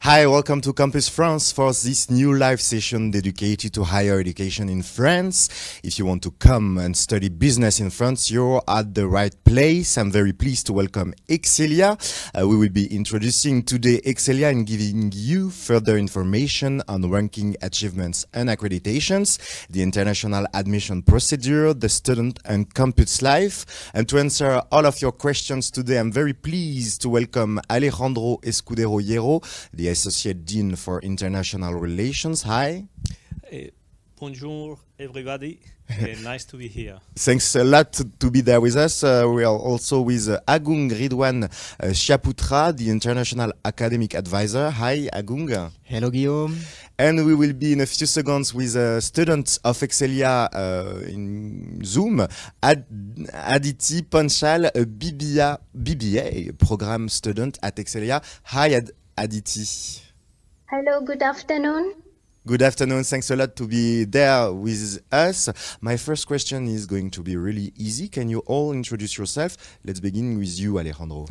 Hi, welcome to Campus France for this new live session dedicated to higher education in France. If you want to come and study business in France, you're at the right place. I'm very pleased to welcome Excelia. We will be introducing today Excelia and giving you further information on ranking achievements and accreditations, the international admission procedure, the student and campus life. And to answer all of your questions today, I'm very pleased to welcome Alejandro Escudero Hierro, the Associate Dean for International Relations. Hi. Bonjour, everybody. Nice to be here. Thanks a lot to be there with us. We are also with Agung Ridwan Shaputra, the International Academic Advisor. Hi, Agung. Hello, Guillaume. And we will be in a few seconds with students of Excelia in Zoom. Adity Panchal, a BBA program student at Excelia. Hi, Adity. Hello, good afternoon. Good afternoon. Thanks a lot to be there with us. My first question is going to be really easy. Can you all introduce yourself? Let's begin with you, Alejandro.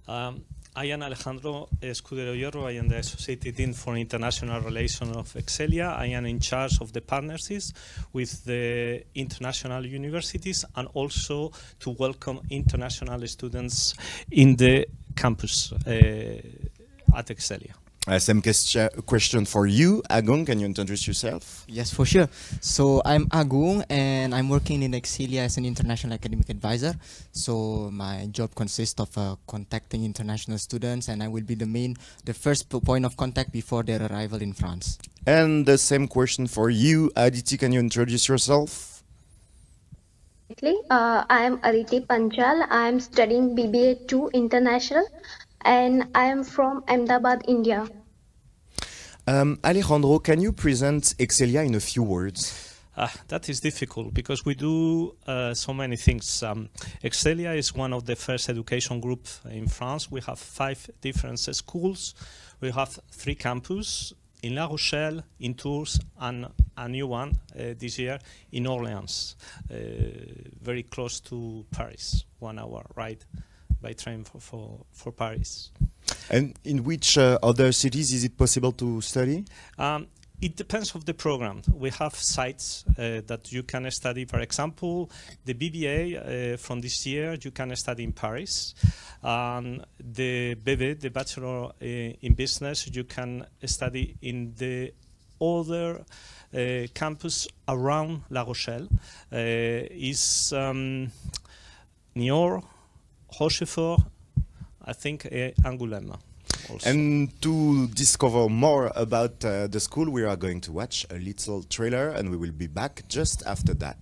I am Alejandro Escudero Hierro. I am the Associate Dean for International Relations of Excelia. I am in charge of the partnerships with the international universities and also to welcome international students in the campus at Excelia. Same question for you, Agung. Can you introduce yourself? Yes, for sure. So I'm Agung and I'm working in Excelia as an international academic advisor. So my job consists of contacting international students, and I will be the first point of contact before their arrival in France. And the same question for you, Adity. Can you introduce yourself? I am Adity Panchal. I am studying BBA 2 International, and I am from Ahmedabad, India. Alejandro, can you present Excelia in a few words? That is difficult because we do so many things. Excelia is one of the first education groups in France. We have 5 different schools. We have 3 campuses in La Rochelle, in Tours, and a new one this year in Orleans, very close to Paris, 1 hour ride by train for Paris. And in which other cities is it possible to study? It depends on the program. We have sites that you can study. For example, the BBA from this year, you can study in Paris. The BB, the Bachelor in Business, you can study in the other campus around La Rochelle. Is Niort, Rochefort, I think Angoulême. Also. And to discover more about the school, we are going to watch a little trailer, and we will be back just after that.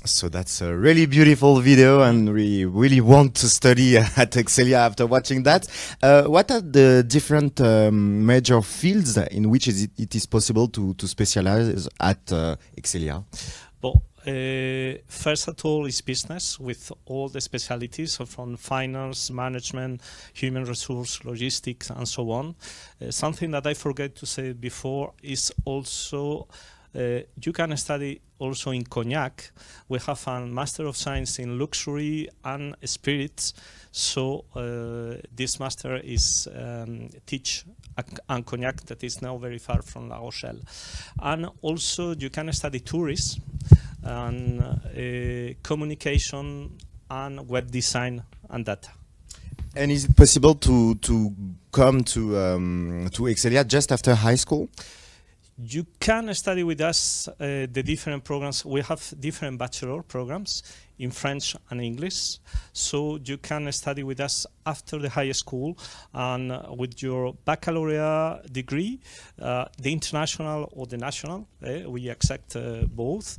So that's a really beautiful video, and we really want to study at Excelia after watching that. What are the different major fields in which it is possible to specialize at Excelia? Well, first of all is business with all the specialties, so from finance, management, human resource, logistics, and so on. Something that I forgot to say before is also you can study also in Cognac. We have a Master of Science in Luxury and Spirits. So this master is teach and Cognac that is now very far from La Rochelle. And also you can study tourism and communication and web design and data. And is it possible to come to Excelia just after high school? You can study with us the different programs. We have different bachelor programs in French and English. So you can study with us after the high school, and with your baccalaureate degree, the international or the national, we accept both.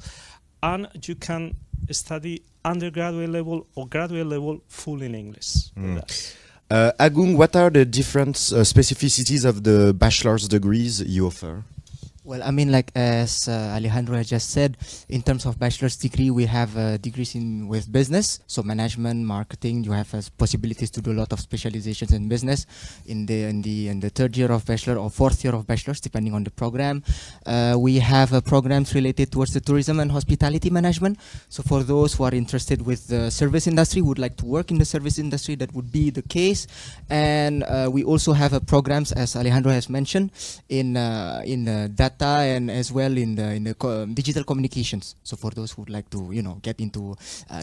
And you can study undergraduate level or graduate level full in English with us. Agung, what are the different specificities of the bachelor's degrees you offer? Well, I mean, like as Alejandro has just said, in terms of bachelor's degree, we have degrees in with business, so management, marketing. You have possibilities to do a lot of specializations in business in the third year of bachelor or fourth year of bachelor's, depending on the program. We have programs related towards the tourism and hospitality management. So for those who are interested with the service industry, would like to work in the service industry, that would be the case. And we also have programs, as Alejandro has mentioned, in data and as well in the digital communications. So for those who would like to, get into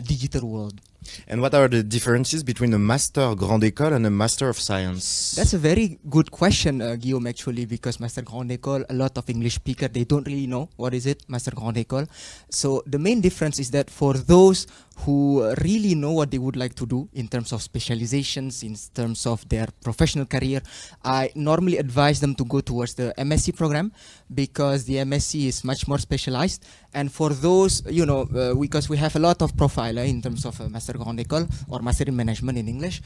digital world. And what are the differences between a Master Grande École and a Master of Science? That's a very good question, Guillaume, actually, because Master Grande École, a lot of English speakers, they don't really know what is it, Master Grande École. So the main difference is that for those who really know what they would like to do in terms of specializations, in terms of their professional career, I normally advise them to go towards the MSc program, because the MSc is much more specialized. And for those, because we have a lot of profile in terms of Master Grande École or Master in Management in English,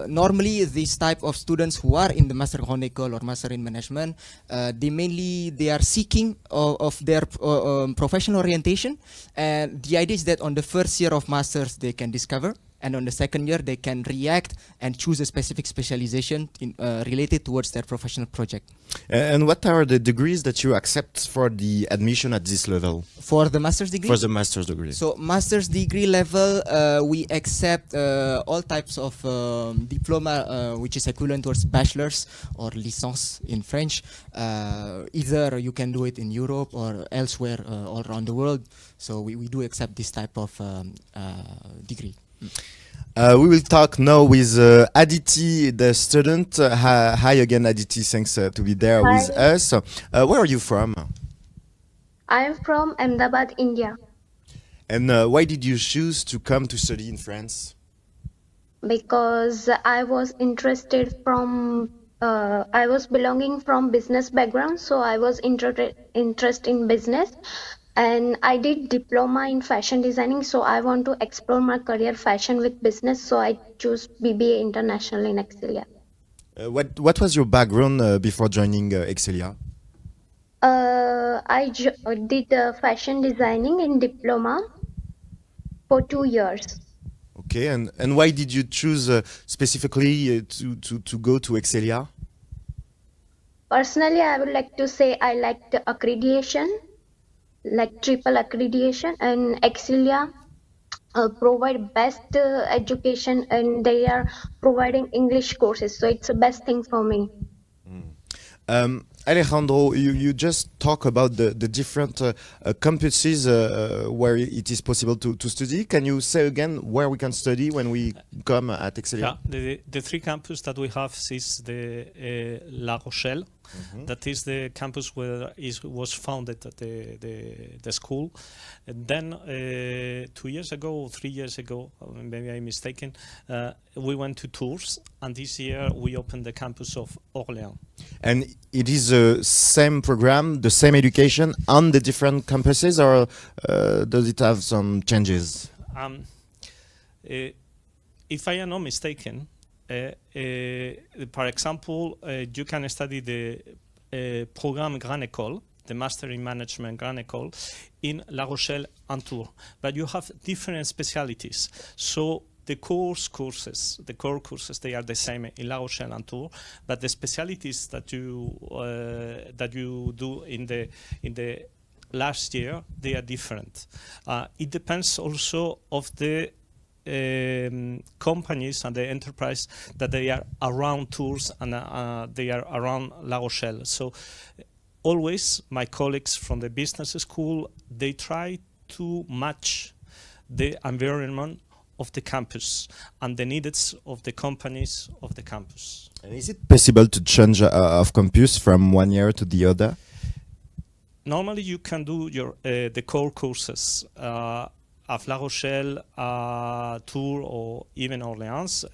normally these type of students who are in the Master Grande École or Master in Management, they are seeking of their professional orientation. And the idea is that on the first year of Masters, they can discover, and on the second year, they can react and choose a specific specialization related towards their professional project. And what are the degrees that you accept for the admission at this level? For the master's degree? For the master's degree. So master's degree level, we accept all types of diploma, which is equivalent towards bachelor's or licence in French. Either you can do it in Europe or elsewhere all around the world. So we do accept this type of degree. We will talk now with Adity, the student. Hi again, Adity. Thanks to be there with us. Where are you from? I am from Ahmedabad, India. And why did you choose to come to study in France? Because I was interested I was belonging from business background, so I was interested in business. And I did diploma in fashion designing, so I want to explore my career fashion with business, so I choose BBA International in Excelia. What was your background before joining Excelia? I did fashion designing in diploma for 2 years. Okay, and why did you choose specifically to go to Excelia? Personally, I would like to say I liked the accreditation, like triple accreditation, and Excelia provide best education, and they are providing English courses, so it's the best thing for me. Alejandro, you just talk about the different campuses where it is possible to study. Can you say again where we can study when we come at Excelia? Yeah, the three campuses that we have is the La Rochelle. That is the campus where it was founded at the school. And then 2 years ago or 3 years ago, maybe I'm mistaken, we went to Tours, and this year we opened the campus of Orléans. And it is the same program, the same education on the different campuses, or does it have some changes? If I am not mistaken, for example, you can study the program Grande École the Master in Management Grand École in La Rochelle and Tours. But you have different specialities. So the core courses, they are the same in La Rochelle and Tours, but the specialities that you do in the last year, they are different. It depends also of the companies and the enterprise that they are around Tours and they are around La Rochelle. So always my colleagues from the business school, they try to match the environment of the campus and the needs of the companies of the campus. And is it possible to change of campus from one year to the other? Normally you can do your the core courses of La Rochelle, Tours, or even Orléans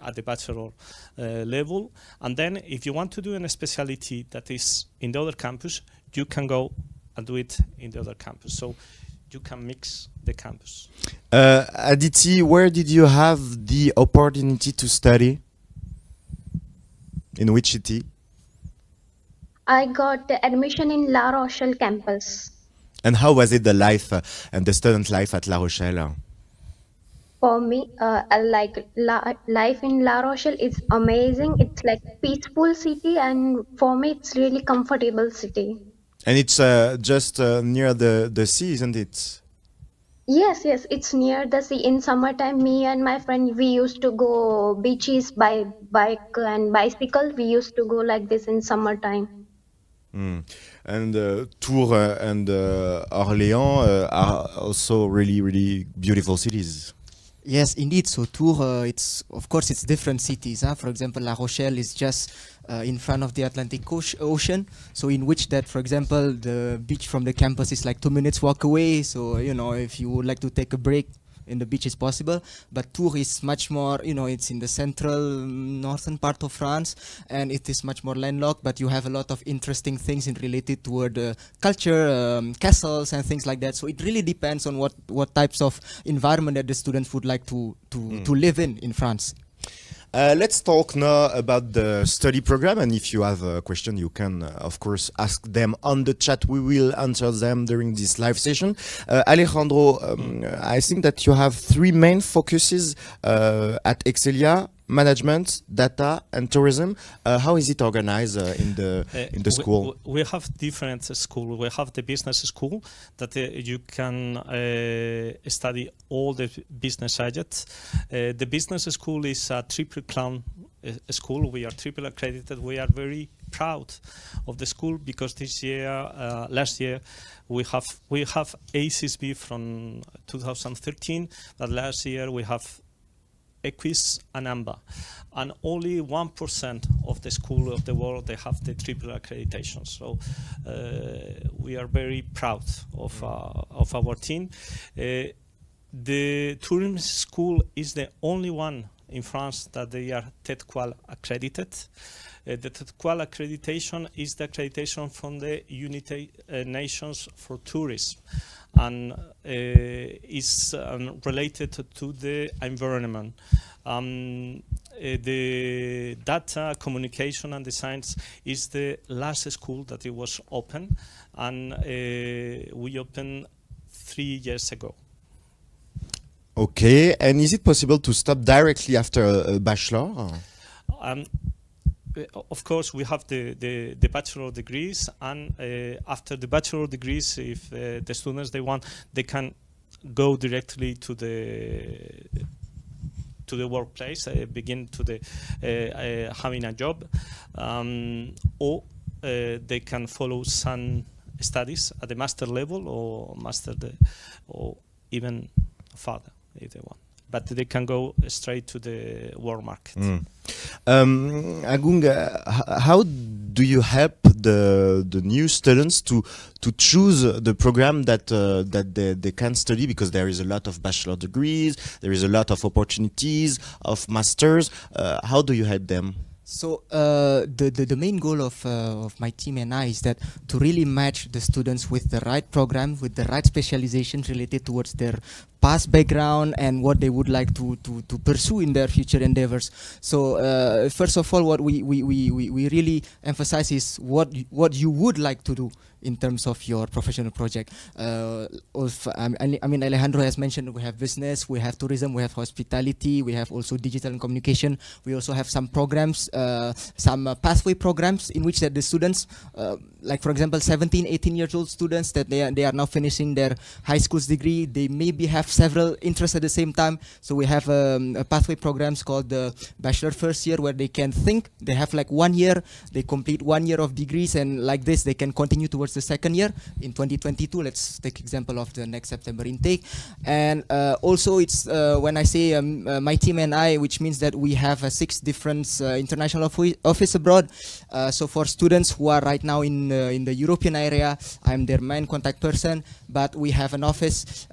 at the bachelor level. And then if you want to do a specialty that is in the other campus, you can go and do it in the other campus. So you can mix the campus. Adity, where did you have the opportunity to study? In which city? I got admission in La Rochelle campus. And how was it, the life and the student life at La Rochelle? For me, life in La Rochelle is amazing. It's like peaceful city, and for me, it's really comfortable city. And it's just near the sea, isn't it? Yes, it's near the sea. In summertime, me and my friend, we used to go beaches by bike and bicycle. We used to go like this in summertime. And Tours and Orléans are also really, really beautiful cities. Yes, indeed. So Tours, of course it's different cities. For example, La Rochelle is just in front of the Atlantic Ocean. So in which that, for example, the beach from the campus is like 2 minutes walk away. So if you would like to take a break in the beach is possible. But Tours is much more, it's in the central northern part of France, and it is much more landlocked, but you have a lot of interesting things related toward culture, castles and things like that. So it really depends on what types of environment that the students would like to live in France. Let's talk now about the study program, and if you have a question, you can, of course, ask them on the chat. We will answer them during this live session. Alejandro, I think that you have 3 main focuses at Excelia: management, data, and tourism. How is it organized in the school? We have different schools. We have the business school that you can study all the business subjects. The business school is a triple crown school. We are triple accredited. We are very proud of the school because this year, last year, we have ACSB from 2013, but last year we have Equis and AMBA, and only 1% of the school of the world they have the triple accreditation. So we are very proud of our team. The tourism school is the only one in France that they are TED-Qual accredited. The TED-Qual accreditation is the accreditation from the United Nations for Tourism, and is related to the environment. The data, communication and science is the last school that it was open, and we opened 3 years ago. Okay, and is it possible to stop directly after a bachelor? Of course, we have the bachelor degrees, and after the bachelor degrees, if the students they want, they can go directly to the workplace, begin to the having a job, or they can follow some studies at the master level or or even further if they want. But they can go straight to the work market. Agung, how do you help the new students to choose the program that they can study? Because there is a lot of bachelor degrees, there is a lot of opportunities of masters. How do you help them? So the main goal of my team and I is that to really match the students with the right program, with the right specialization related towards their past background and what they would like to pursue in their future endeavors. So first of all, what we really emphasize is what you would like to do in terms of your professional project. I mean, Alejandro has mentioned we have business, we have tourism, we have hospitality, we have also digital and communication. We also have some programs, some pathway programs in which that the students, like for example, 17, 18 years old students that they are now finishing their high school's degree. They maybe have several interests at the same time. So we have a pathway programs called the Bachelor first year, where they can think, they have like 1 year, they complete 1 year of degrees, and like this they can continue towards the second year in 2022. Let's take example of the next September intake. And also it's when I say my team and I, which means that we have 6 different international office abroad. So for students who are right now in the European area, I'm their main contact person. But we have an office,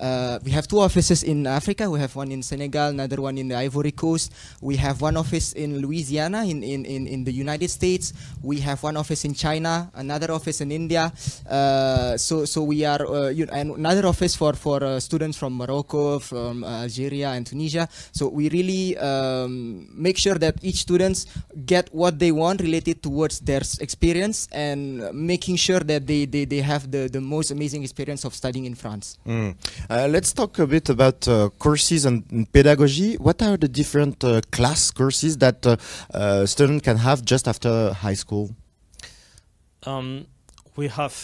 we have 2 offices in Africa. We have one in Senegal, another one in the Ivory Coast. We have one office in Louisiana in the United States. We have one office in China, another office in India. So we are, and another office for students from Morocco, from Algeria and Tunisia. So we really make sure that each students get what they want related towards their experience, and making sure that they have the most amazing experience of studying in France. Let's talk a bit about courses and pedagogy. What are the different class courses that a student can have just after high school? We have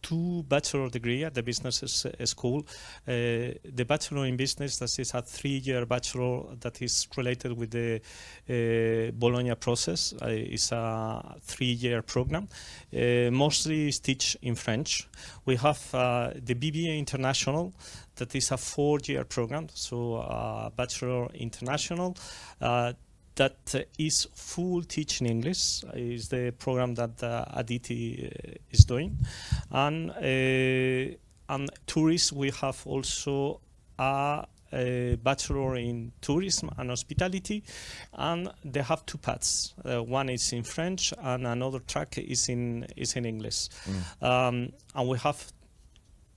2 bachelor degree at the business school. The bachelor in business, that is a 3-year bachelor that is related with the Bologna process. It's a 3-year program. Mostly is teach in French. We have the BBA International, that is a 4-year program. So Bachelor International. That is full teaching English, is the program that Adity is doing. And tourism, we have also a bachelor in tourism and hospitality, and they have 2 paths. One is in French, and another track is in English. And we have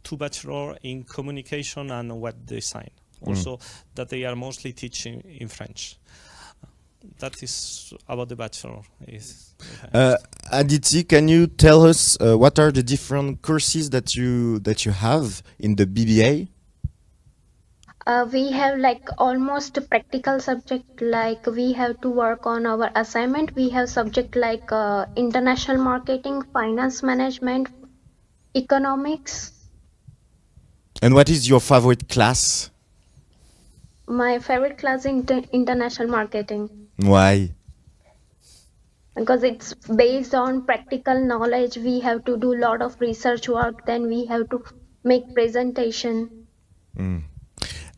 2 bachelor in communication and web design, also that they are mostly teaching in French. That is about the bachelor. Adity, can you tell us what are the different courses that you have in the BBA? We have like almost a practical subject, like we have to work on our assignment. We have subject like international marketing, finance management, economics. And what is your favorite class? My favorite class is international marketing. Why? Because it's based on practical knowledge. We have to do a lot of research work, then we have to make presentation.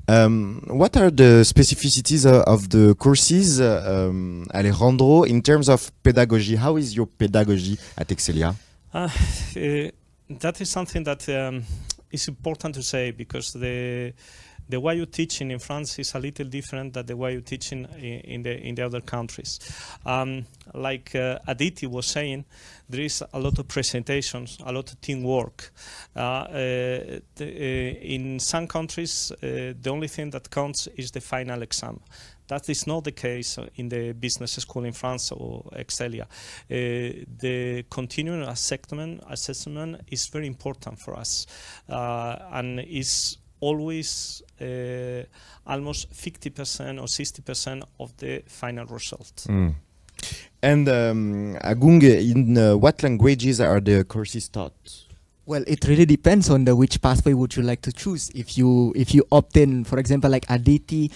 What are the specificities of the courses, Alejandro, in terms of pedagogy? How is your pedagogy at Excelia? That is something that is important to say, because the way you teach in France is a little different than the way you teach in the other countries. Like Adity was saying, there is a lot of presentations, a lot of teamwork. In some countries, the only thing that counts is the final exam. That is not the case in the business school in France or Excelia. The continuing assessment is very important for us, and is always almost 50% or 60% of the final result. And Agung, in what languages are the courses taught? Well, it really depends on which pathway would you like to choose. If you opt in, for example, like Adity,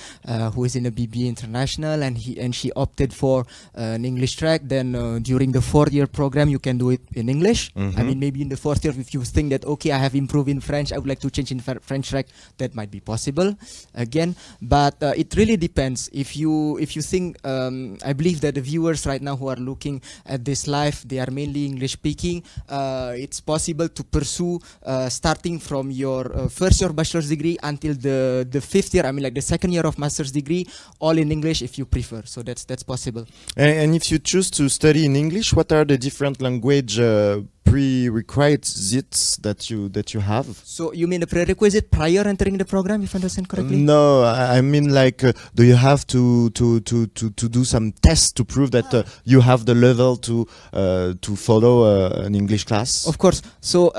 who is in a BBA International, and she opted for an English track, then during the 4-year program you can do it in English. I mean, maybe in the 4th year, if you think that okay, I have improved in French, I would like to change in French track, that might be possible again. But it really depends. If you think, I believe that the viewers right now who are looking at this live, they are mainly English speaking. It's possible to pursue starting from your 1st year bachelor's degree until the 5th year, I mean like the 2nd year of master's degree, all in English if you prefer. So that's possible. And if you choose to study in English, what are the different language prerequisites that you have? So you mean the prerequisite prior entering the program, if I understand correctly? No, I mean like, do you have to do some tests to prove that you have the level to follow an English class? Of course. So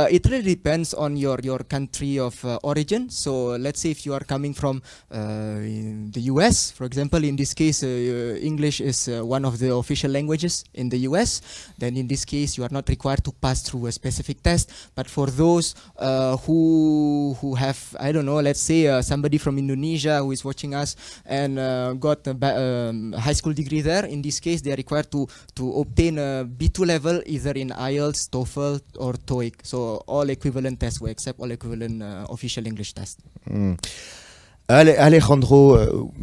it really depends on your country of origin. So let's say if you are coming from in the US, for example, in this case, English is one of the official languages in the US. Then in this case, you are not required to pass through a specific test. But for those who have, I don't know, let's say somebody from Indonesia who is watching us and got a high school degree there, in this case, they are required to obtain a B2 level either in IELTS, TOEFL, or TOEIC. So all equivalent tests, we accept all equivalent official English tests. Alejandro,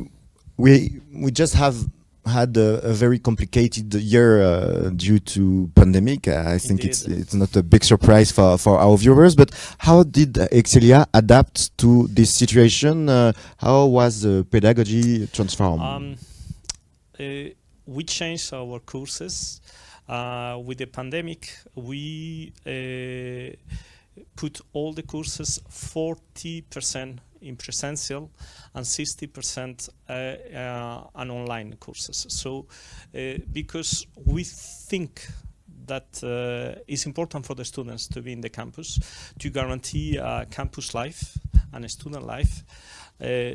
we just have had a very complicated year due to pandemic. I think it's not a big surprise for our viewers, but how did Excelia adapt to this situation? How was the pedagogy transformed? We changed our courses. With the pandemic, we put all the courses 40% in presential and 60% on online courses. So because we think that it's important for the students to be in the campus to guarantee campus life and a student life.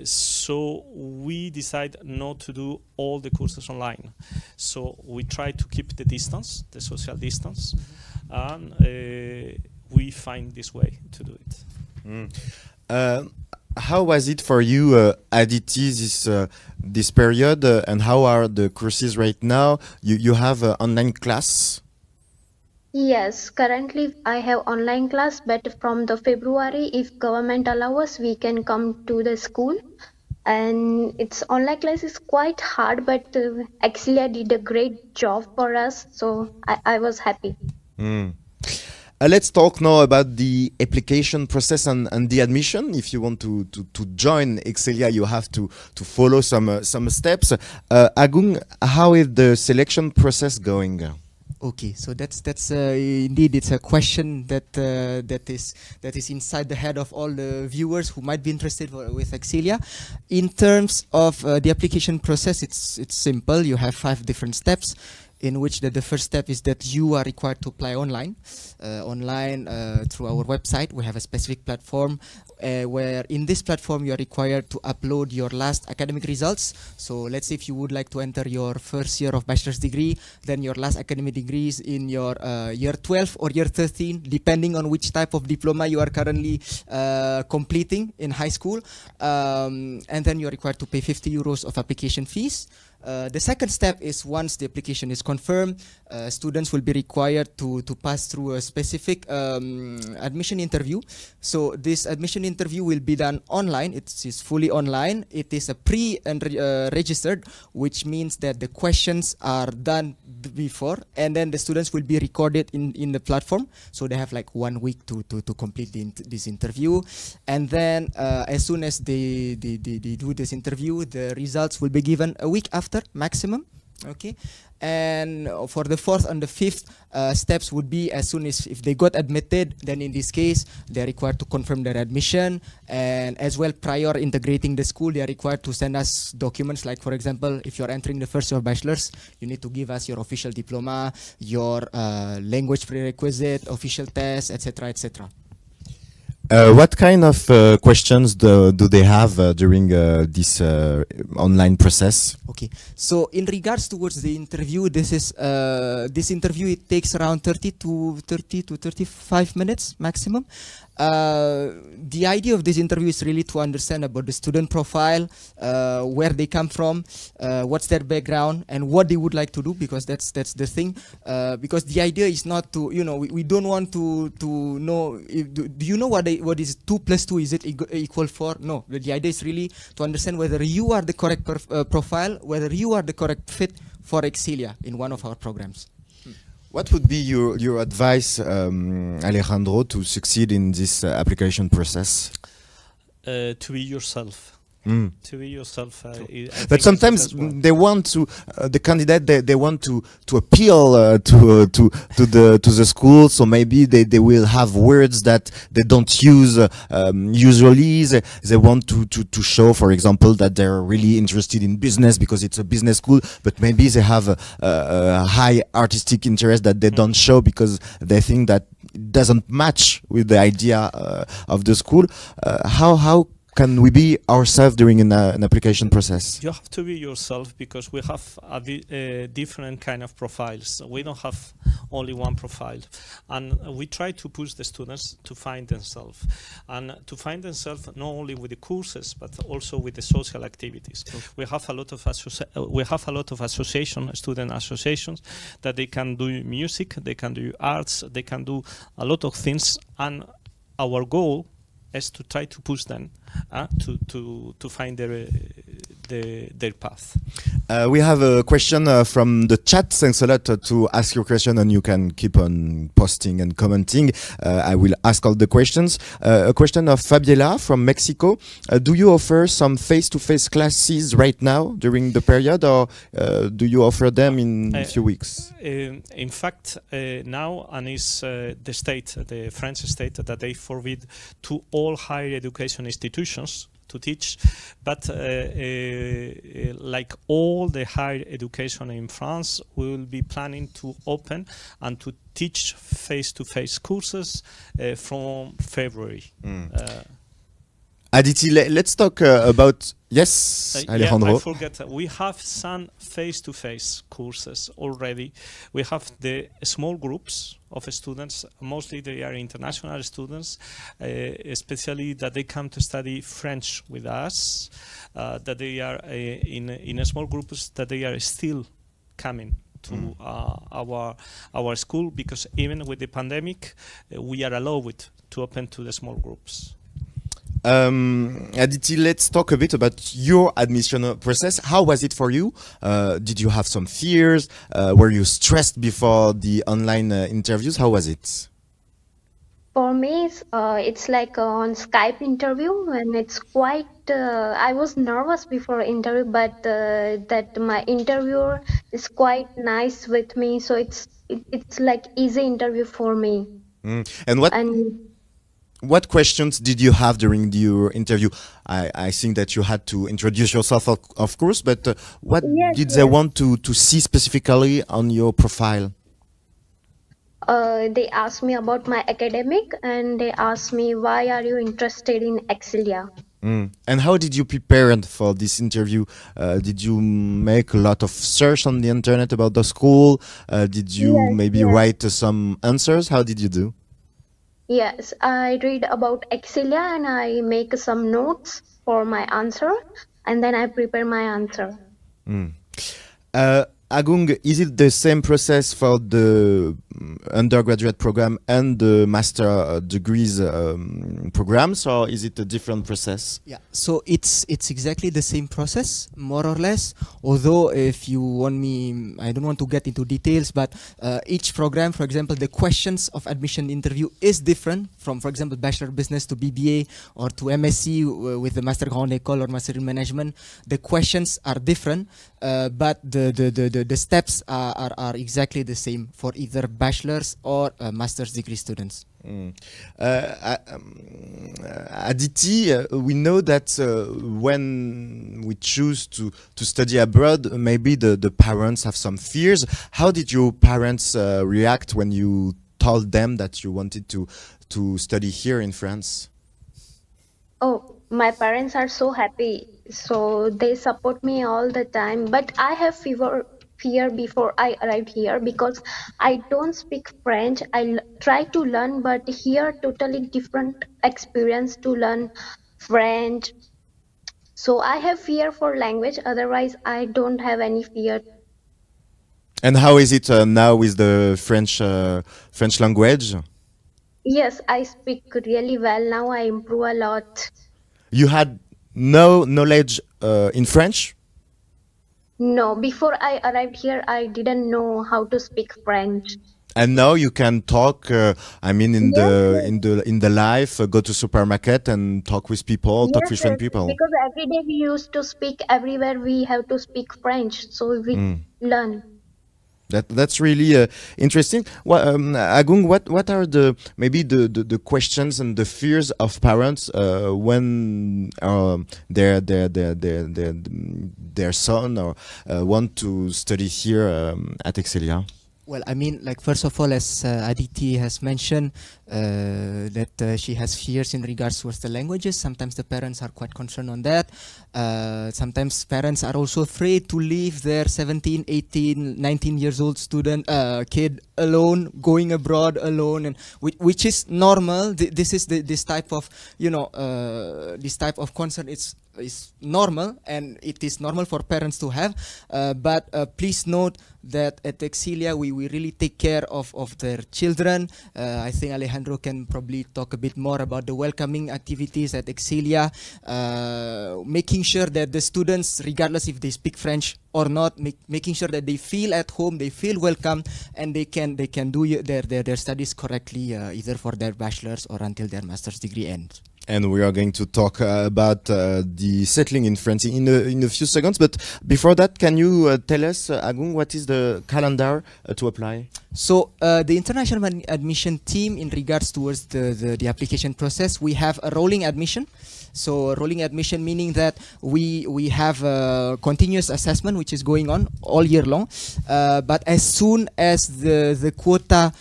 So we decide not to do all the courses online. So we try to keep the distance, the social distance, and we find this way to do it. How was it for you, Adity, this period, and how are the courses right now? You have an online class? Yes, currently I have online class, but from the February, if government allow us, we can come to the school. And it's online class is quite hard, but Excelia did a great job for us, so I was happy. Let's talk now about the application process and the admission. If you want to join Excelia, you have to follow some steps. Agung, how is the selection process going? Okay, so that's indeed, it's a question that is inside the head of all the viewers who might be interested with Excelia. In terms of the application process, it's simple. You have 5 different steps, in which the first step is that you are required to apply online. Through our website, we have a specific platform where in this platform you are required to upload your last academic results. So let's say if you would like to enter your first year of bachelor's degree, then your last academic degrees in your year 12 or year 13, depending on which type of diploma you are currently completing in high school. And then you are required to pay 50 euros of application fees. The second step is once the application is confirmed, students will be required to pass through a specific admission interview. So this admission interview will be done online. It is fully online. It is a registered, which means that the questions are done before, and then the students will be recorded in the platform. So they have like 1 week to complete this interview. And then as soon as they do this interview, the results will be given a week after maximum. Okay, and for the 4th and the 5th steps would be as soon as if they got admitted, then in this case they're required to confirm their admission, and as well prior integrating the school they are required to send us documents, like for example if you're entering the first year of bachelor's, you need to give us your official diploma, your language prerequisite, official test, etc., etc. What kind of questions do they have during this online process? Okay, so in regards towards the interview, this interview, it takes around 30 to 35 minutes maximum. The idea of this interview is really to understand about the student profile, where they come from, what's their background, and what they would like to do, because that's the thing. Because the idea is not to, we don't want to know, do you know what is 2 plus 2, is it equal 4? No, the idea is really to understand whether you are the correct profile, whether you are the correct fit for Excelia in one of our programs. What would be your advice, Alejandro, to succeed in this application process? To be yourself. To be yourself. But sometimes they want to the candidate they want to appeal to the school, so maybe they will have words that they don't use usually. They want to show, for example, that they're really interested in business because it's a business school, but maybe they have a high artistic interest that they don't show because they think that it doesn't match with the idea of the school. How can we be ourselves during an application process? You have to be yourself because we have a different kind of profiles. We don't have only one profile, and we try to push the students to find themselves, and to find themselves not only with the courses but also with the social activities. We have a lot of association, student associations, that they can do music, they can do arts, they can do a lot of things, and our goal is to try to push them to find their path. We have a question from the chat. Thanks a lot to ask your question, and you can keep on posting and commenting. I will ask all the questions. A question of Fabiela from Mexico. Do you offer some face-to-face classes right now during the period, or do you offer them in a few weeks? In fact, now, and it's the French state, that they forbid to all higher education institutions to teach, but like all the higher education in France, we will be planning to open and to teach face-to-face courses from February. Adity, let's talk about... Yes, Alejandro. Yeah, I forget. We have some face-to-face courses already. We have the small groups of students. Mostly they are international students, especially that they come to study French with us, that they are in small groups, that they are still coming to our school, because even with the pandemic, we are allowed to open to the small groups. Adity, let's talk a bit about your admission process. How was it for you? Did you have some fears? Were you stressed before the online interviews? How was it? For me, it's like on Skype interview, and it's quite. I was nervous before interview, but that my interviewer is quite nice with me, so it's like easy interview for me. And what questions did you have during your interview? I think that you had to introduce yourself, of course, but what did they want to see specifically on your profile? They asked me about my academic, and they asked me, why are you interested in Excelia? And how did you prepare for this interview? Did you make a lot of search on the internet about the school? Did you maybe write some answers? How did you do? Yes, I read about Excelia and I make some notes for my answer, and then I prepare my answer. Agung, is it the same process for the undergraduate program and the master degrees programs, or is it a different process? Yeah, so it's exactly the same process, more or less. Although, if you want me, I don't want to get into details, but each program, for example, the questions of admission interview is different from, for example, Bachelor Business to BBA or to MSc with the Master Grande École or Master in Management. The questions are different, but the steps are exactly the same for either bachelor's or master's degree students. Adity, we know that when we choose to study abroad, maybe the parents have some fears. How did your parents react when you told them that you wanted to study here in France? Oh, my parents are so happy. So they support me all the time. But I have fear before I arrived here because I don't speak French. I try to learn, but here totally different experience to learn French. So I have fear for language. Otherwise, I don't have any fear. And how is it now with the French language? Yes, I speak really well now. I improve a lot. You had no knowledge in French? No, before I arrived here, I didn't know how to speak French. And now you can talk. I mean, in Yes, the yes. life, go to supermarket and talk with people, talk Yes, with friend yes, people. because every day we used to speak everywhere, we have to speak French, so we Mm. learn. That's really interesting. Agung, what are the maybe the questions and the fears of parents when their son or want to study here at Excelia? Well, I mean, like, first of all, as Adity has mentioned, that she has fears in regards towards the languages. Sometimes the parents are quite concerned on that. Sometimes parents are also afraid to leave their 17, 18, 19 years old student, kid alone, going abroad alone, and which is normal. This is this type of, this type of concern. Is normal, and it is normal for parents to have, but please note that at Excelia we really take care of their children. I think Alejandro can probably talk a bit more about the welcoming activities at Excelia, making sure that the students, regardless if they speak French or not, making sure that they feel at home, they feel welcome, and they can do their studies correctly, either for their bachelor's or until their master's degree ends. And we are going to talk about the settling in France in a few seconds. But before that, can you tell us, Agung, what is the calendar to apply? So the international admission team, in regards towards the application process, we have a rolling admission. So rolling admission meaning that we have a continuous assessment which is going on all year long. But as soon as the quota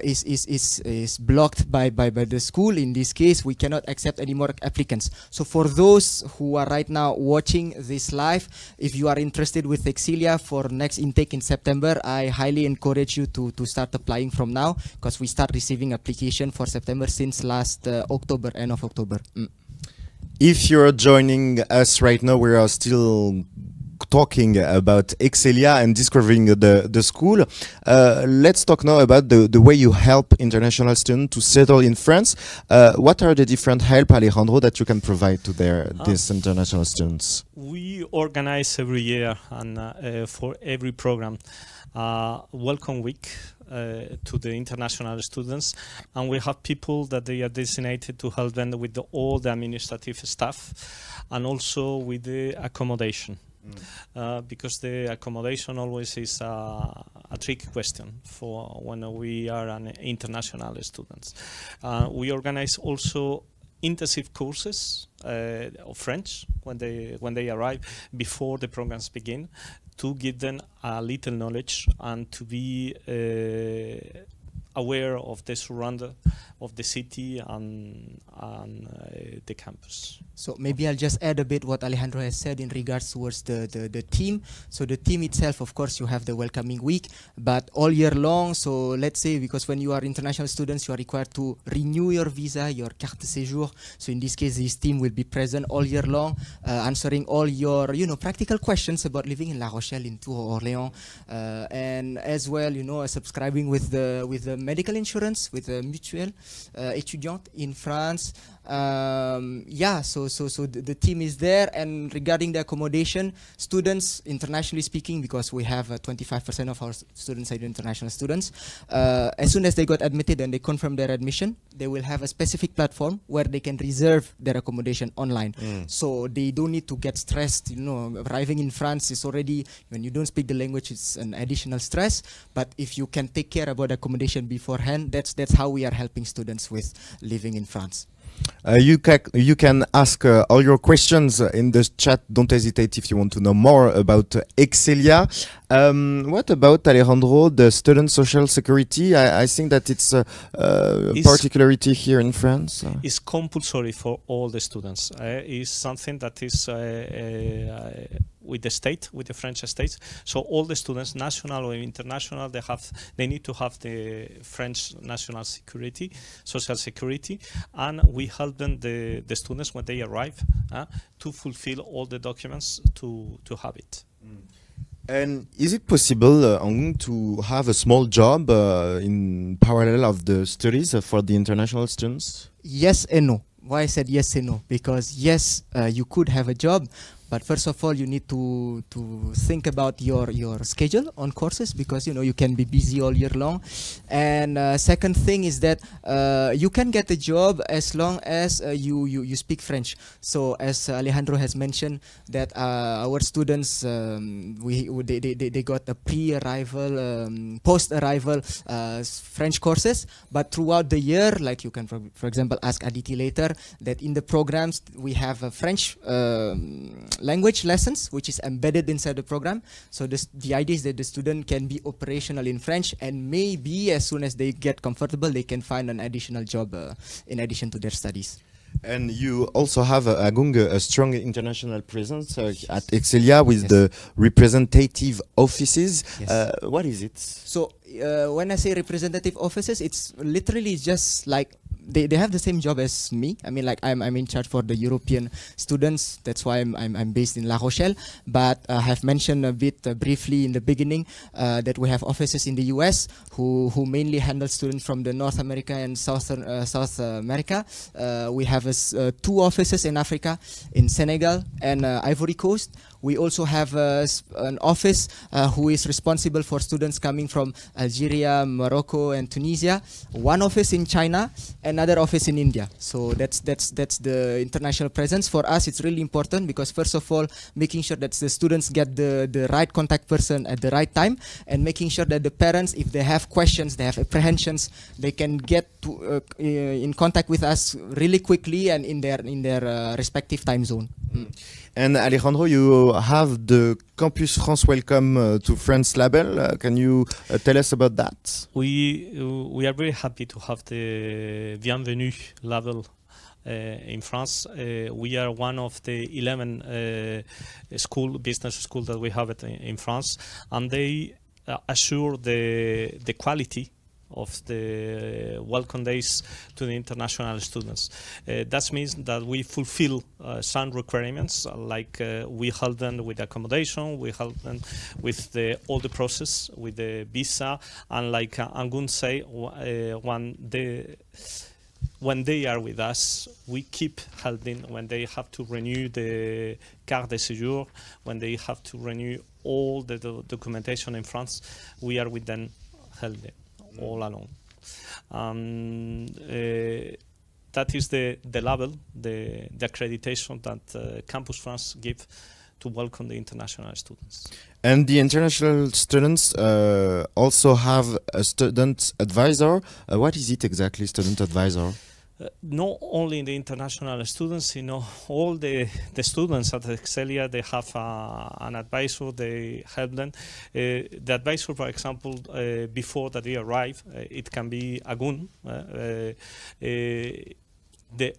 is blocked by the school, in this case, we cannot accept any more applicants. So for those who are right now watching this live, if you are interested with Excelia for next intake in September, I highly encourage you to start applying from now, because we start receiving application for September since last October, end of October. If you're joining us right now, we are still talking about Excelia and discovering the school. Let's talk now about the way you help international students to settle in France. What are the different help, Alejandro, that you can provide to these international students? We organize every year and for every program welcome week to the international students, and we have people that they are designated to help them with all the administrative stuff and also with the accommodation. Because the accommodation always is a tricky question for when we are an international students. We organize also intensive courses of French when they arrive before the programs begin, to give them a little knowledge and to be aware of the surrounding of the city and the campus. So maybe I'll just add a bit what Alejandro has said in regards towards the team. So the team itself, of course, you have the welcoming week, but all year long. So let's say, because when you are international students, you are required to renew your visa, your carte de séjour. So in this case, this team will be present all year long, answering all your practical questions about living in La Rochelle, in Tours, Orléans, and as well, subscribing with the medical insurance, with the mutuelle étudiante in France. So the team is there. And regarding the accommodation, students, internationally speaking, because we have 25% of our students are international students, as soon as they got admitted and they confirm their admission, they will have a specific platform where they can reserve their accommodation online. So they don't need to get stressed. Arriving in France is already, when you don't speak the language, it's an additional stress. But if you can take care about accommodation beforehand, that's how we are helping students with living in France. You can ask all your questions in the chat. Don't hesitate if you want to know more about Excelia. What about, Alejandro, the student social security? I think that it's a particularity here in France. It's compulsory for all the students. It's something that is with the state, with the French states. So all the students, national or international, they need to have the French national security, social security, and we help them, the students, when they arrive, to fulfill all the documents to have it. And is it possible, to have a small job in parallel of the studies for the international students? Yes and no. Why I said yes and no? Because yes, you could have a job, But first of all, you need to think about your schedule on courses, because you can be busy all year long. And second thing is that you can get a job as long as you speak French. So as Alejandro has mentioned, that our students they got a pre-arrival, post-arrival French courses, but throughout the year, like you can for example ask Adity later, that in the programs we have a French language lessons which is embedded inside the program. So the idea is that the student can be operational in French, and maybe as soon as they get comfortable they can find an additional job in addition to their studies. And you also have, Agung, a strong international presence at Excelia with the representative offices. Yes. What is it? So when I say representative offices, it's literally just like they have the same job as me. I mean, like I'm in charge for the European students. That's why I'm based in La Rochelle. But I have mentioned a bit briefly in the beginning that we have offices in the US who mainly handle students from the North America and South America. We have 2 offices in Africa, in Senegal and Ivory Coast. We also have an office who is responsible for students coming from Algeria, Morocco, and Tunisia. 1 office in China, another office in India. So that's the international presence. For us, it's really important because first of all, making sure that the students get the right contact person at the right time, and making sure that the parents, if they have questions, they have apprehensions, they can get to, in contact with us really quickly and in their respective time zone. And Alejandro, you have the Campus France Welcome to France label. Can you tell us about that? We are very happy to have the Bienvenue label in France. We are one of the 11 business schools that we have in France, and they assure the quality of the welcome days to the international students. That means that we fulfill some requirements, like we help them with accommodation, we help them with all the process, with the visa, and like Angun say, when they are with us, we keep helping when they have to renew the carte de séjour, when they have to renew all the documentation in France, we are with them helping all along. That is the level, the accreditation that Campus France give to welcome the international students. And the international students also have a student advisor. What is it exactly, student advisor? Not only the international students, all the students at Excelia, they have an advisor, they help them. The advisor, for example, before that they arrive, it can be Agun.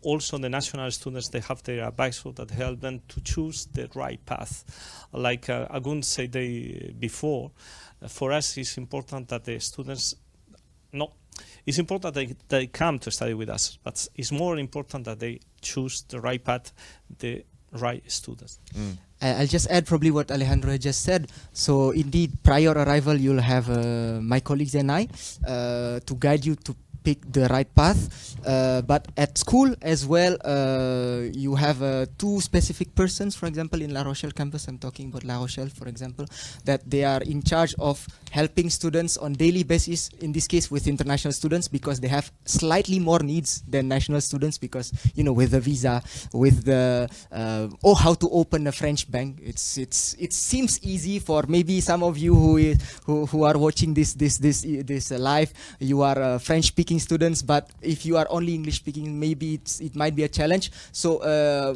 Also the national students, they have their advisor that help them to choose the right path. Like Agun said before, for us it's important that the students it's important that they come to study with us, but it's more important that they choose the right path, the right students. I'll just add probably what Alejandro just said. So indeed, prior arrival, you'll have my colleagues and I to guide you to pick the right path. But at school as well, you have 2 specific persons. For example, in La Rochelle campus, I'm talking about La Rochelle, for example, that they are in charge of helping students on daily basis, in this case with international students, because they have slightly more needs than national students, because with the visa, with the how to open a French bank. It seems easy for maybe some of you who are watching this live. You are French speaking students, but if you are only English speaking, maybe it might be a challenge. So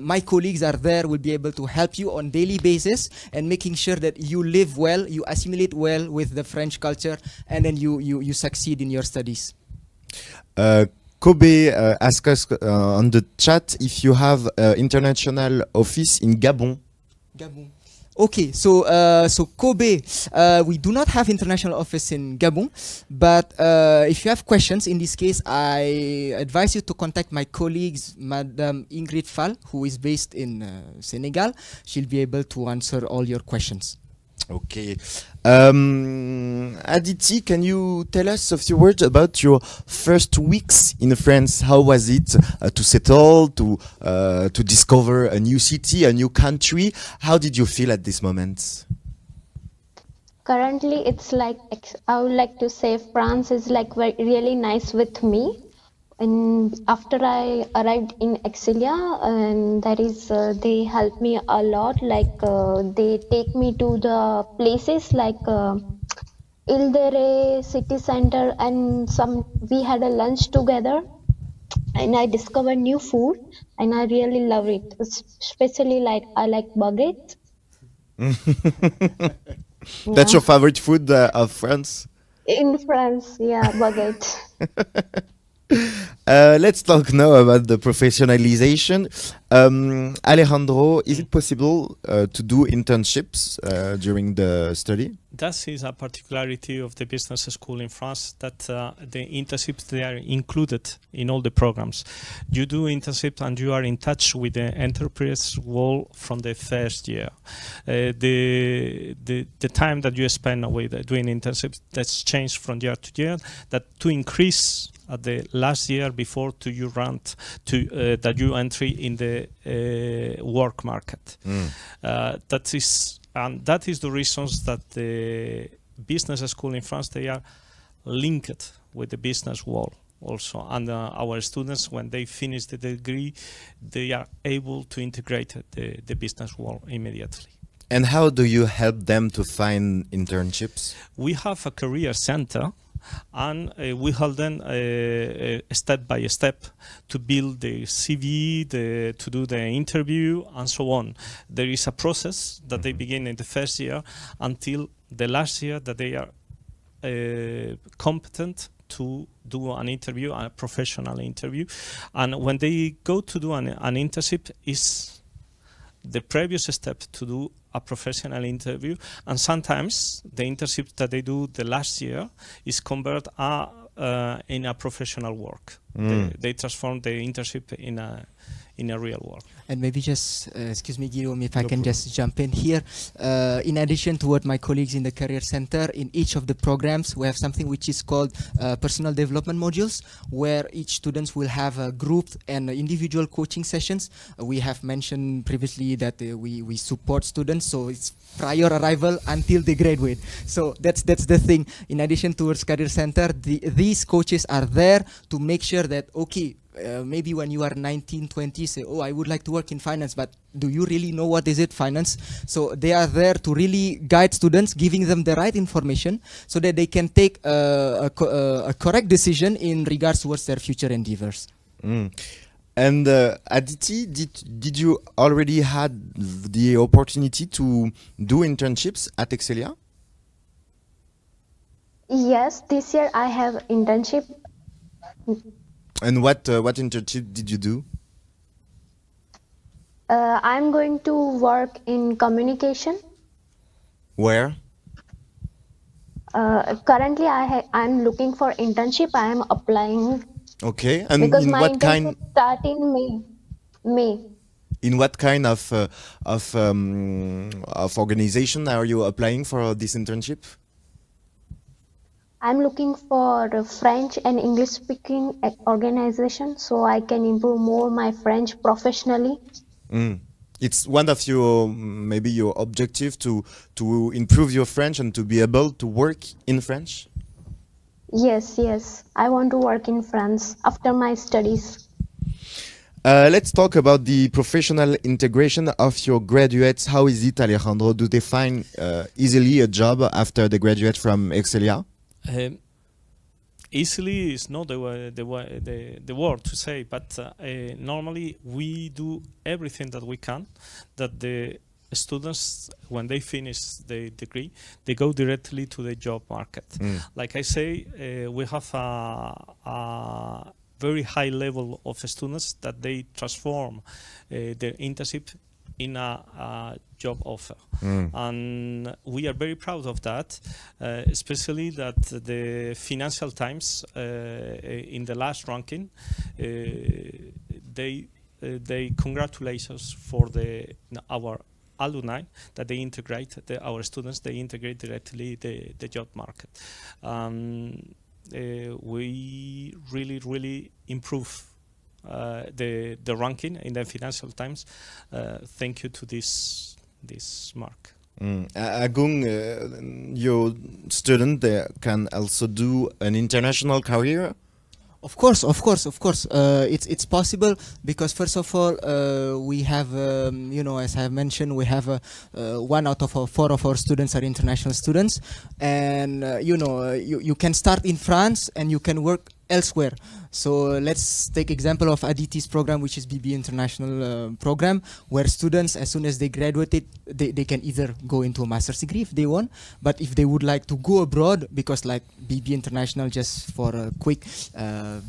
my colleagues are there, will be able to help you on daily basis and making sure that you live well, you assimilate well with the French culture, and then you succeed in your studies. Kobe asked us on the chat if you have international office in Gabon. Gabon. Okay, so Kobe, we do not have international office in Gabon, but if you have questions, in this case, I advise you to contact my colleagues, Madame Ingrid Fall, who is based in Senegal. She'll be able to answer all your questions. Okay. Adity, can you tell us a few words about your first weeks in France? How was it to settle, to discover a new city, a new country? How did you feel at this moment? Currently, it's like I would like to say France is like really nice with me. And after I arrived in Excelia, and that is they helped me a lot. Like they take me to the places like Ildere city center, and some we had a lunch together, and I discovered new food, and I really love it. Especially like I like baguette. That's Yeah, your favorite food of France? in France, yeah, baguette. Let's talk now about the professionalization. Alejandro, is it possible to do internships during the study? That is a particularity of the business school in France, that the internships, they are included in all the programs. You do internships and you are in touch with the enterprise world from the first year. The time that you spend away doing internships, that's changed from year to year, that to increase at the last year before to you run to that you entry in the work market. That is the reasons that the business school in France, they are linked with the business world also, and our students, when they finish the degree, they are able to integrate the business world immediately. And how do you help them to find internships? We have a career center, and we help them step by step to build the CV, to do the interview, and so on. There is a process that they begin in the first year until the last year that they are competent to do an interview, a professional interview. And when they go to do an internship, is the previous step to do a professional interview, and sometimes the internship that they do the last year is converted in a professional work. They transform the internship in a real work. And maybe just, excuse me, Guillaume, if I can just jump in here. In addition to what my colleagues in the Career Center, in each of the programs, we have something which is called personal development modules, where each students will have a group and individual coaching sessions. We have mentioned previously that we support students, so it's prior arrival until they graduate. So that's the thing. In addition towards Career Center, these coaches are there to make sure that, okay, maybe when you are 19, 20, say, oh, I would like to work in finance, but do you really know what is it, finance? So they are there to really guide students, giving them the right information so that they can take a correct decision in regards towards their future endeavors. And Adity, did you already had the opportunity to do internships at Excelia? Yes, this year I have internship. And what internship did you do? I'm going to work in communication. Where? Currently, I'm looking for internship. I am applying. Okay, and because in my what internship kind? Start in May. In what kind of organization are you applying for this internship? I'm looking for a French and English speaking organization so I can improve more my French professionally. It's one of your maybe your objective to improve your French and to be able to work in French? Yes, I want to work in France after my studies. Let's talk about the professional integration of your graduates. How is it, Alejandro? Do they find easily a job after they graduate from Excelia? Easily is not the word to say, but normally we do everything that we can, that the students, when they finish the degree, they go directly to the job market. Like I say, we have a very high level of students that they transform their internship in a job offer. And we are very proud of that, especially that the Financial Times in the last ranking, they congratulate us for our alumni that they integrate, our students, they integrate directly the job market. We really improve the ranking in the Financial Times, thank you to this mark. Agung, your student can also do an international career? Of course. It's possible because first of all, we have, as I have mentioned, we have 1 out of 4 of our students are international students, and you can start in France and you can work elsewhere. So let's take example of Adity's program, which is BBA International program, where students, as soon as they graduated, they can either go into a master's degree if they want, but if they would like to go abroad, because like BBA International, just for a quick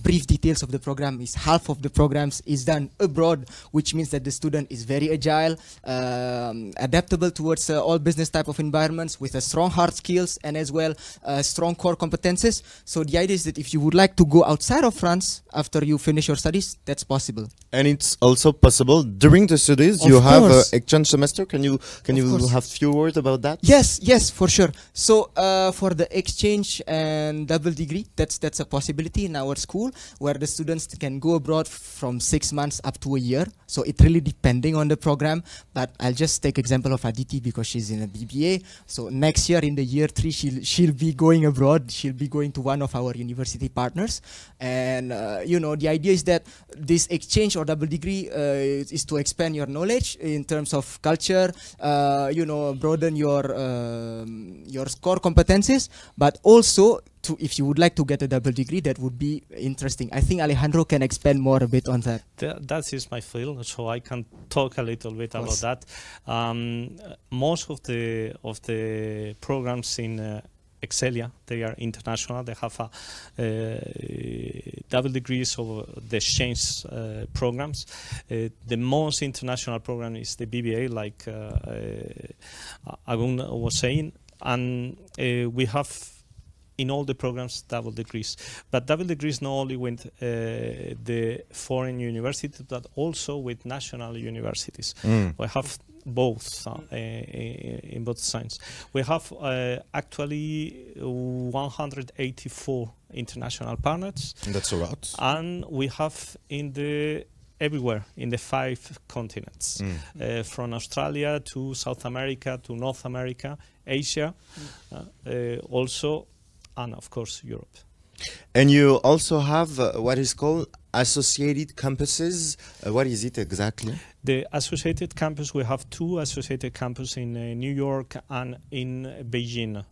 brief details of the program, is half of the programs is done abroad, which means that the student is very agile, adaptable towards all business type of environments, with a strong hard skills and as well strong core competences. So the idea is that if you would like to go outside of France after you finish your studies, that's possible. And it's also possible during the studies you have an exchange semester. Can you have few words about that? Yes, for sure. So for the exchange and double degree, that's a possibility in our school, where the students can go abroad from 6 months up to a year. So it really depending on the program, but I'll just take example of Adity because she's in a BBA. So next year in the year 3, she'll be going abroad. She'll be going to one of our university partners. And the idea is that this exchange or double degree is to expand your knowledge in terms of culture, broaden your core competencies, but also if you would like to get a double degree, that would be interesting. I think Alejandro can expand more a bit on that. That is my field, so I can talk a little bit about that. Most of the programs in Excelia, they are international. They have double degrees of the exchange programs. The most international program is the BBA, like Agung was saying, and we have in all the programs double degrees. But double degrees not only with the foreign universities, but also with national universities. We have both in both sides. We have actually 184 international partners. That's a lot. And we have everywhere in the 5 continents, from Australia to South America to North America, Asia, also, and of course Europe. And you also have what is called associated campuses. What is it exactly? The associated campus, we have 2 associated campuses in New York and in Beijing.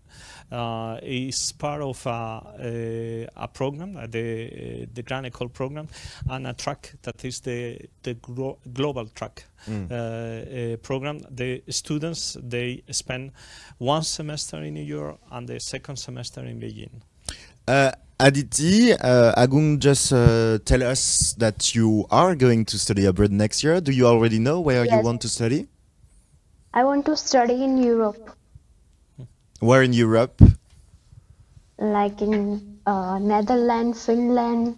It's part of a program, the Grand École program, and a track that is the global track program. The students, they spend 1 semester in New York and the 2nd semester in Beijing. Adity, Agung just tell us that you are going to study abroad next year. Do you already know where you want to study? I want to study in Europe. Where in Europe? Like in Netherlands, Finland.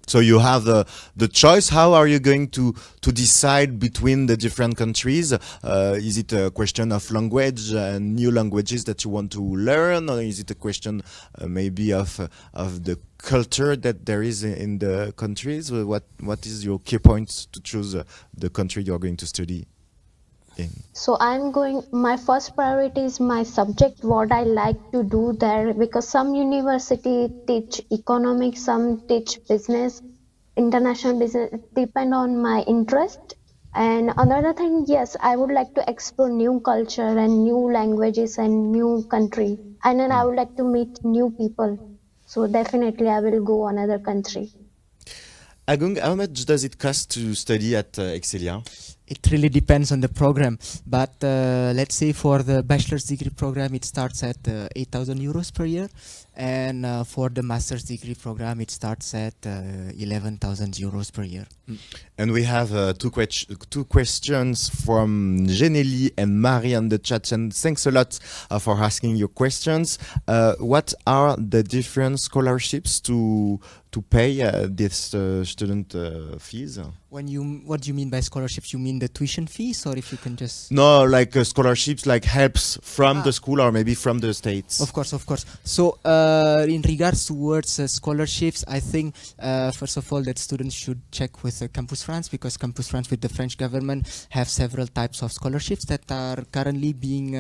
So you have the choice. How are you going to decide between the different countries? Is it a question of language and new languages that you want to learn, or is it a question maybe of the culture that there is in the countries? What is your key points to choose the country you are going to study in? So my first priority is my subject, what I like to do there, because some university teach economics, some teach business, international business, depend on my interest. And another thing, yes, I would like to explore new culture and new languages and new country, and then I would like to meet new people. So definitely I will go another country. Agung, how much does it cost to study at Excelia? It really depends on the program, but let's say for the bachelor's degree program, it starts at 8,000 euros per year, and for the master's degree program, it starts at 11,000 euros per year. And we have two questions from Geneli and Marie on the chat, and thanks a lot for asking your questions. What are the different scholarships to pay this student fees? What do you mean by scholarships? You mean mean the tuition fees, or if you can just... No, like scholarships, like helps from the school or maybe from the states. Of course, of course. So in regards towards scholarships, I think first of all that students should check with Campus France, because Campus France with the French government have several types of scholarships that are currently being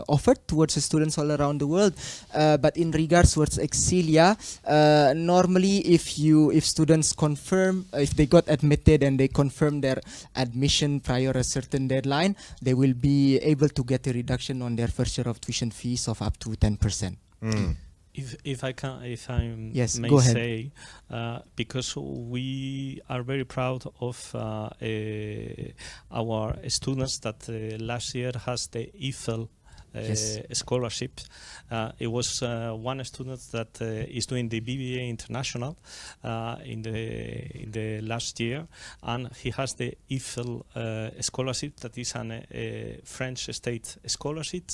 offered towards the students all around the world. But in regards towards Excelia, normally if students confirm, if they got admitted and they confirm their admission prior a certain deadline, they will be able to get a reduction on their first year of tuition fees of up to 10%. If I yes, may go ahead. say, because we are very proud of our students that last year has the EFL scholarship. It was one student that is doing the BBA International in the last year, and he has the EFL scholarship, that is a French state scholarship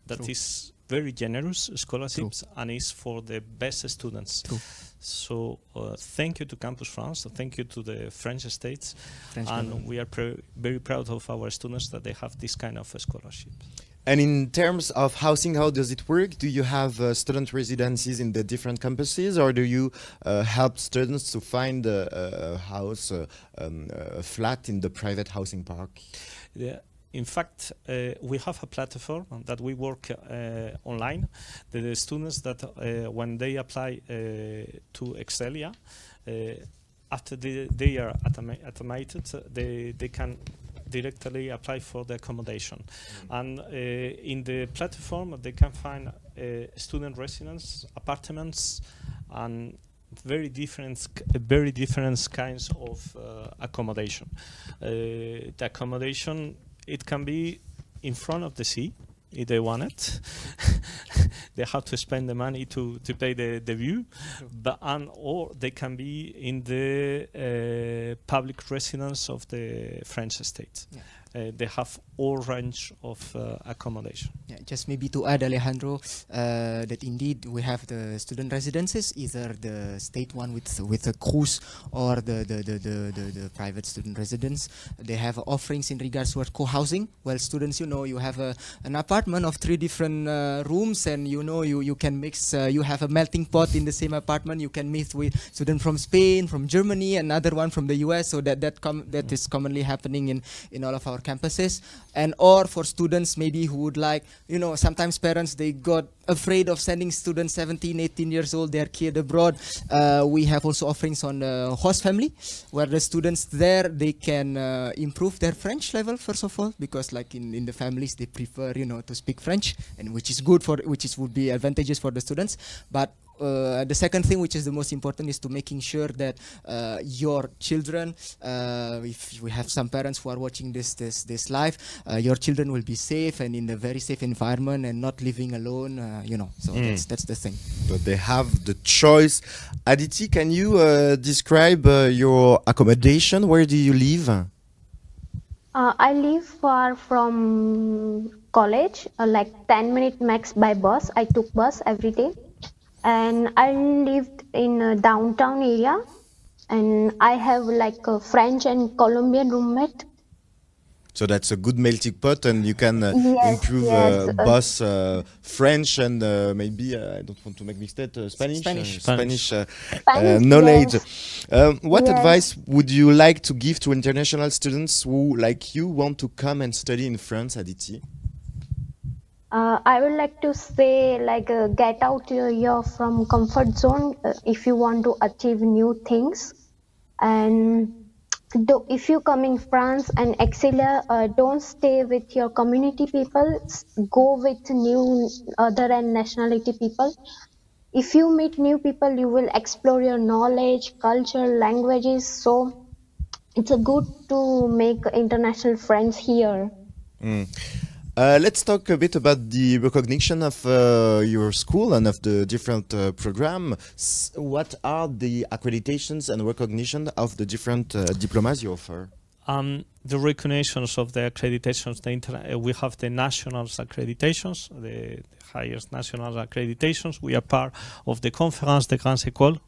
that is very generous scholarships. True. And is for the best students. True. So thank you to Campus France, thank you to the French states, and we are very proud of our students that they have this kind of scholarship. And in terms of housing, how does it work? Do you have student residencies in the different campuses, or do you help students to find a house, a flat in the private housing park? Yeah. In fact, we have a platform that we work online. The students that when they apply to Excelia, after they are automated, they can directly apply for the accommodation. And in the platform, they can find student residence, apartments, and very different kinds of accommodation. The accommodation, it can be in front of the sea if they want it. They have to spend the money to pay the view, but or they can be in the public residence of the French state. Yeah. They have all range of accommodation. Yeah, just maybe to add, Alejandro, that indeed we have the student residences, either the state one with a cruise or the private student residence. They have offerings in regards to co-housing. Well, students, you have an apartment of 3 different rooms, and you can mix. You have a melting pot in the same apartment. You can meet with students from Spain, from Germany, another one from the US. So that is commonly happening in all of our campuses. And or for students maybe who would like, sometimes parents, they got afraid of sending students 17, 18 years old, their kid abroad. We have also offerings on the host family, where the students there, they can improve their French level, first of all, because like in the families, they prefer, to speak French, and which is good would be advantageous for the students. But the second thing, which is the most important, is to making sure that your children, if we have some parents who are watching this live, your children will be safe and in a very safe environment and not living alone, so that's the thing. But they have the choice. Adity, can you describe your accommodation? Where do you live? I live far from college, like 10 minutes max by bus. I took bus every day. And I lived in a downtown area, and I have like a French and Colombian roommate. So that's a good melting pot, and you can improve both French and maybe, I don't want to make mistake, Spanish knowledge. Yes. What advice would you like to give to international students who, like you, want to come and study in France, Adity? I would like to say, get out your from comfort zone if you want to achieve new things. And if you come in France and Excelia, don't stay with your community people. Go with new other and nationality people. If you meet new people, you will explore your knowledge, culture, languages. So it's a good to make international friends here. Let's talk a bit about the recognition of your school and of the different programs. What are the accreditations and recognition of the different diplomas you offer? The recognitions of the accreditations, we have the national accreditations, the highest national accreditations. We are part of the Conférence des Grandes Écoles.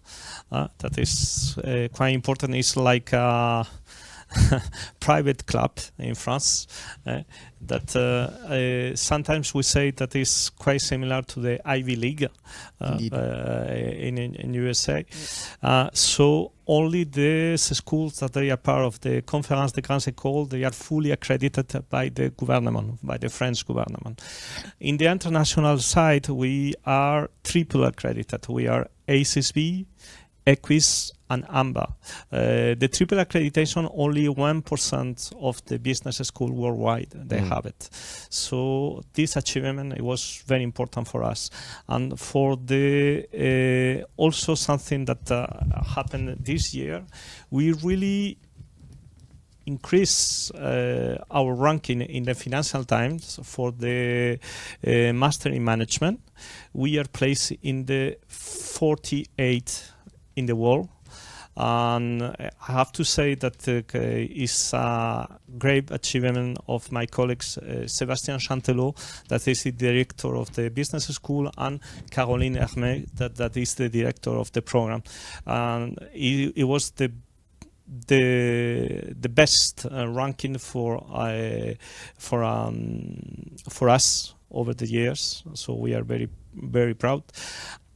That is quite important. It's like private club in France that sometimes we say that is quite similar to the Ivy League in USA. So only these schools that they are part of the Conférence des Grandes Écoles, they are fully accredited by the government, by the French government. In the international side, we are triple accredited. We are ACSB, EQUIS, and AMBA. The triple accreditation, only 1% of the business school worldwide, they have it. So this achievement, it was very important for us. And for the also something that happened this year, we really increase our ranking in the Financial Times for the Master in Management. We are placed in the 48 in the world. And I have to say that it's a great achievement of my colleagues, Sébastien Chantelot, that is the director of the business school, and Caroline Hermé, that is the director of the program. And it was the best ranking for us over the years. So we are very, very proud.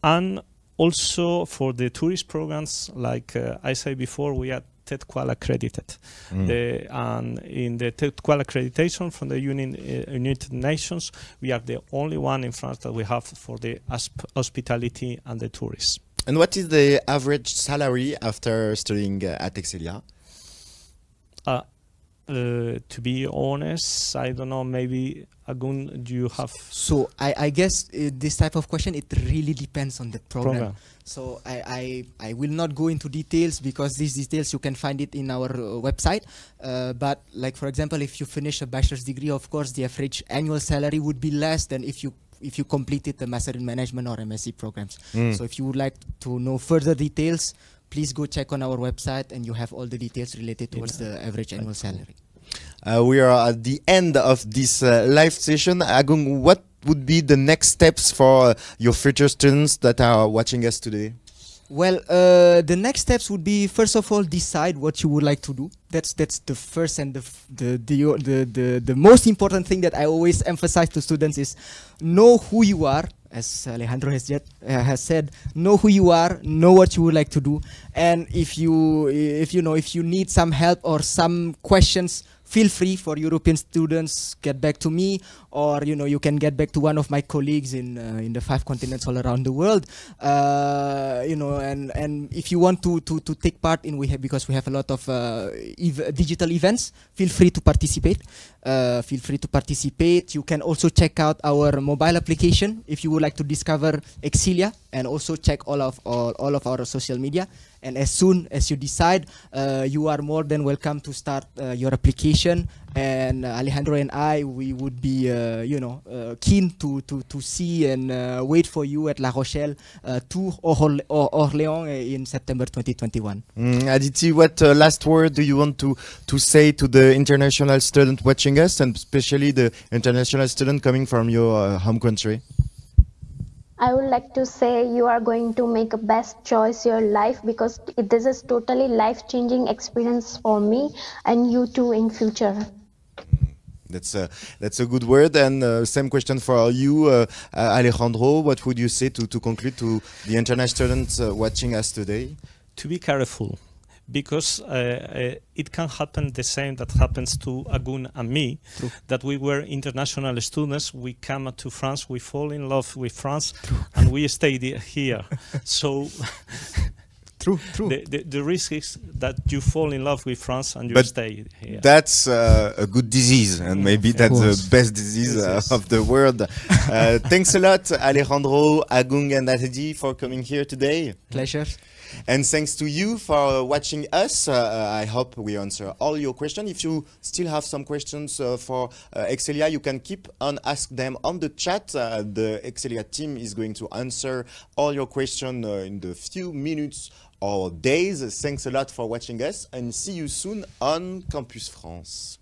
And also for the tourist programs, like I said before, we are TED-Qual accredited. And in the TED-Qual accreditation from the United Nations, we are the only one in France that we have for the hospitality and the tourism. And what is the average salary after studying at Excelia? To be honest, I don't know, maybe Agun, do you have? So I guess this type of question, it really depends on the program. So I will not go into details, because these details you can find it in our website. But like, for example, if you finish a bachelor's degree, of course, the average annual salary would be less than if you completed the Master in Management or MSc programs. So if you would like to know further details, please go check on our website, and you have all the details related towards the average annual salary. We are at the end of this live session. Agung, what would be the next steps for your future students that are watching us today? Well, the next steps would be, first of all, decide what you would like to do. That's the first and the most important thing that I always emphasize to students is know who you are. As Alejandro has said, know who you are, know what you would like to do, and if you need some help or some questions, feel free for European students, get back to me, or you can get back to one of my colleagues in the 5 continents all around the world. And if you want to take part in, because we have a lot of digital events, feel free to participate. You can also check out our mobile application if you would like to discover Excelia, and also check all of our social media. And as soon as you decide, you are more than welcome to start your application. And Alejandro and I, we would be keen to see and wait for you at La Rochelle, to Orléans in September 2021. Adity, what last word do you want to say to the international student watching us, and especially the international student coming from your home country? I would like to say you are going to make a best choice your life, because this is totally life-changing experience for me and you too in future. That's a good word. And same question for you, Alejandro. What would you say to conclude to the international students watching us today? To be careful, because it can happen the same that happens to Agun and me. True. That we were international students, we come to France, we fall in love with France. True. And we stayed here. So True. The risk is that you fall in love with France and you stay here. That's a good disease, and maybe that's the best disease of the world. Thanks a lot, Alejandro, Agung, and Adity, for coming here today. Pleasure. And thanks to you for watching us. I hope we answer all your questions. If you still have some questions for Excelia, you can keep on asking them on the chat. The Excelia team is going to answer all your questions in the few minutes or days. Thanks a lot for watching us, and see you soon on Campus France.